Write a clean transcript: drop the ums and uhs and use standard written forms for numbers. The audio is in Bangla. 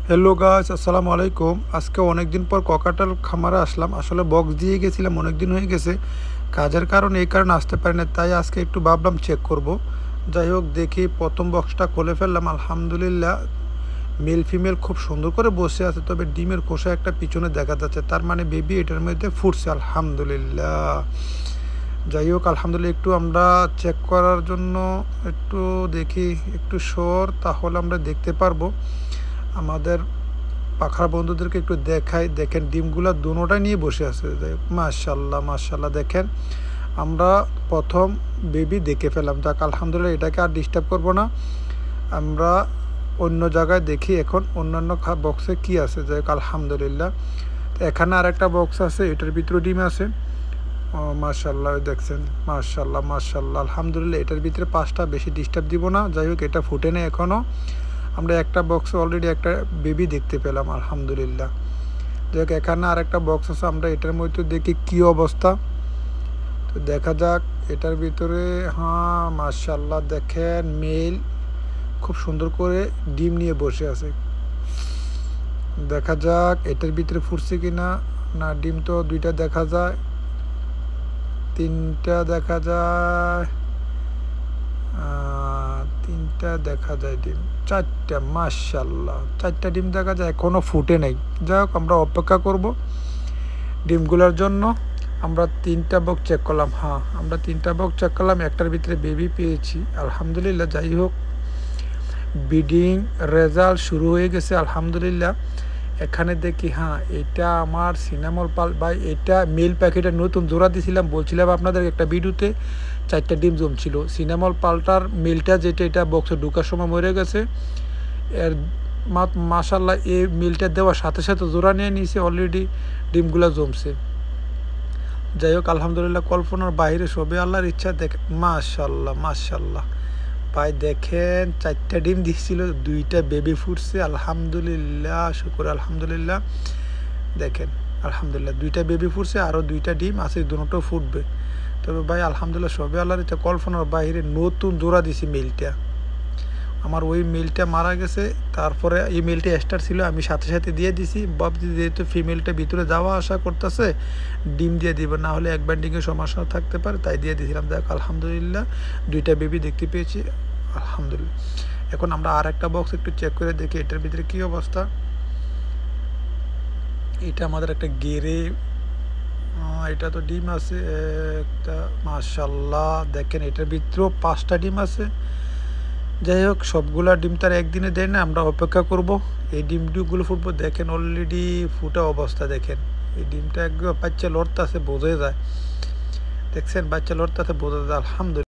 হ্যালো গাইস, আসসালামু আলাইকুম। আজকে অনেক দিন পর ককাটাল খামারে আসলাম। আসলে বক্স দিয়ে গেছিলাম, অনেক দিন হয়ে গেছে। কাজের কারণে এই কারণে আসতে পারি না, তাই আজকে একটু ভাবলাম চেক করব। যাই হোক, দেখি প্রথম বক্সটা খুলে ফেললাম। আলহামদুলিল্লাহ, মেল ফিমেল খুব সুন্দর করে বসে আছে, তবে ডিমের খোসা একটা পিছনে দেখা যাচ্ছে, তার মানে বেবি এটার মধ্যে ফুটছে। আলহামদুলিল্লাহ। যাই হোক, আলহামদুলিল্লাহ, একটু আমরা চেক করার জন্য একটু দেখি, একটু সর, তাহলে আমরা দেখতে পারবো। আমাদের পাখার বন্ধুদেরকে একটু দেখাই। দেখেন, ডিমগুলো দুটোটাই নিয়ে বসে আছে। মাশাল্লাহ মাশাল্লাহ, দেখেন আমরা প্রথম বেবি দেখে ফেলাম। যাক আলহামদুলিল্লাহ, এটাকে আর ডিস্টার্ব করবো না। আমরা অন্য জায়গায় দেখি এখন অন্যান্য বক্সে কি আছে। যাই হোক আলহামদুলিল্লাহ, এখানে আর একটা বক্স আছে, এটার ভিতরে ডিম আছে। ও মাশাল্লাহ, দেখছেন, মাশাল্লাহ মাশাল্লাহ, আলহামদুলিল্লাহ, এটার ভিতরে 5টা, বেশি ডিস্টার্ব দিব না। যাই হোক, এটা ফুটে নেই এখনও। আমরা একটা বক্সে অলরেডি একটা বেবি দেখতে পেলাম, আলহামদুলিল্লাহ। যাই হোক, এখানে আর একটা বক্স আছে, আমরা এটার মধ্যে দেখি কি অবস্থা। তো দেখা যাক এটার ভিতরে। হ্যাঁ মাশাল্লাহ, দেখেন মেল খুব সুন্দর করে ডিম নিয়ে বসে আছে। দেখা যাক এটার ভিতরে ফুটছে কি না। না, ডিম তো 2টা দেখা যায়, 3টা দেখা যায়, 3টা দেখা যায়, ডিম 4টা। মাশাল্লাহ, 4টা ডিম দেখা যায়, এখনও ফুটে নেই। যাই হোক, আমরা অপেক্ষা করব ডিমগুলোর জন্য। আমরা 3টা বক্স চেক করলাম। হ্যাঁ, আমরা 3টা বক্স চেক করলাম, একটার ভিতরে বেবি পেয়েছি, আলহামদুলিল্লাহ। যাই হোক, ব্রিডিং রেজাল্ট শুরু হয়ে গেছে, আলহামদুলিল্লাহ। এখানে দেখি, হ্যাঁ, এটা আমার সিনামল পাল ভাই, এটা মেল প্যাকেটের নতুন জোড়া দিয়েছিলাম, বলছিলাম আপনাদের একটা ভিডিওতে। 4টা ডিম জমছিল। সিনামল পালটার মেলটা যেটা, এটা বক্সে ঢোকার সময় মরে গেছে। এর মাশাল্লাহ, এই মেলটা দেওয়ার সাথে সাথে জোড়া নিয়ে নিয়েছে, অলরেডি ডিমগুলো জমছে। যাই হোক আলহামদুলিল্লাহ, কল্পনার বাইরে, সবে আল্লাহর ইচ্ছা। দেখেন মাশাল্লাহ মাশাল্লাহ ভাই, দেখেন 4টা ডিম দিয়েছিল, 2টা বেবি ফুটছে, আলহামদুলিল্লাহ, শুকুর আলহামদুলিল্লাহ। দেখেন আলহামদুলিল্লাহ, 2টা বেবি ফুটছে, আরও 2টা ডিম আছে, দুটো ফুটবে। তবে ভাই আলহামদুলিল্লাহ, সবে আল্লাহর ইচ্ছা, কল্পনার বাইরে নতুন জোড়া দিছি মেলটা। আমার ওই মেলটা মারা গেছে, তারপরে এই মেলটা এক্সট্রা ছিল, আমি সাথে সাথে দিয়ে দিছি। ভাবছি যেহেতু ফিমেলটা ভিতরে যাওয়া আসা করতেছে, ডিম দিয়ে দিবে, না হলে এক ব্যান্ডিংয়ের সমস্যা থাকতে পারে, তাই দিয়ে দিয়েছিলাম। দেখ আলহামদুলিল্লাহ, 2টা বেবি দেখতে পেয়েছি, আলহামদুলিল্লাহ। এখন আমরা আর একটা বক্স একটু চেক করে দেখি এটার ভিতরে কী অবস্থা। এটা আমাদের একটা গেরে, এটা তো ডিম আছে একটা, মাশাল্লাহ। দেখেন এটার ভিতরেও 5টা ডিম আছে। যাই হোক, সবগুলা ডিম তার একদিনে দেয় না, আমরা অপেক্ষা করব এই ডিমগুলো ফুটবো। দেখেন অলরেডি ফুটা অবস্থা, দেখেন এই ডিমটা একদম বাচ্চা লড়তে আছে, বোঝা যায়। দেখছেন বাচ্চা লড়তে আছে, বোঝা যায়, আলহামদুলিল্লাহ।